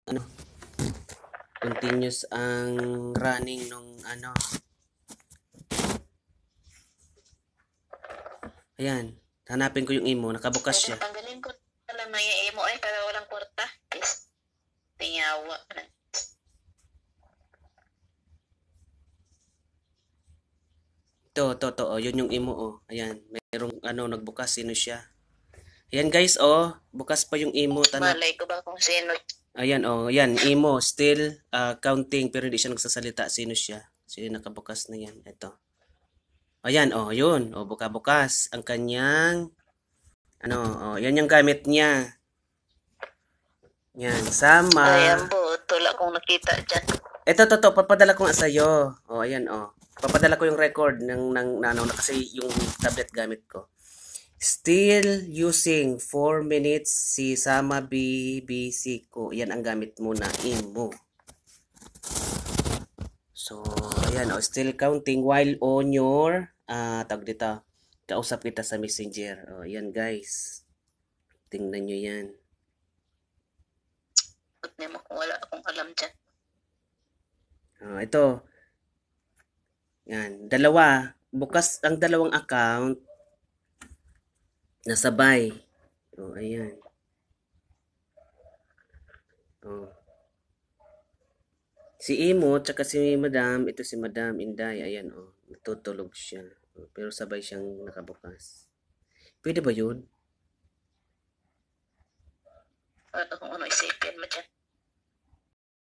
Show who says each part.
Speaker 1: ano, continuous ang running nung ano. Ayan, hanapin ko yung imo, nakabukas siya.
Speaker 2: Tanggalin ko na lang na yung imo ay para walang kwarta. Please. Tinyawa.
Speaker 1: To, oh, yun yung imo, oh. Ayan, mayroong ano, nagbukas, sino siya. Ayan guys, oh, bukas pa yung imo, tanap.
Speaker 2: Malay ko ba kung sino?
Speaker 1: Ayan, oh, ayan, imo, still counting, pero hindi siya nagsasalita, sino siya. Sino nakabukas na yan, ito. Ayan, oh, yun, oh, buka-bukas. Ang kanyang, ano, oh, yan yung gamit niya. Yan, sama.
Speaker 2: Ayan po, tula kong nakita dyan.
Speaker 1: Ito, papadala ko nga sa'yo. Oh, ayan, oh. Papadala ko yung record ng ano, kasi yung tablet gamit ko. Still using 4 minutes si Sama BBC ko. Yan ang gamit mo na imo. So, ayan, oh, still counting while on your, tag dito, kausap kita sa messenger. Oh, ayan guys. Tingnan nyo yan.
Speaker 2: Ba't naman kung wala akong alam dyan?
Speaker 1: Ito. Yan, dalawa. Bukas ang dalawang account. Nasabay. Oh, ayan. Oh. Si Imo, tsaka si Madam, ito si Madam Inday, ayan oh, natutulog siya. Oh, pero sabay siyang nakabukas. Pwede ba yun?
Speaker 2: Wala kung ano isipin mo dyan.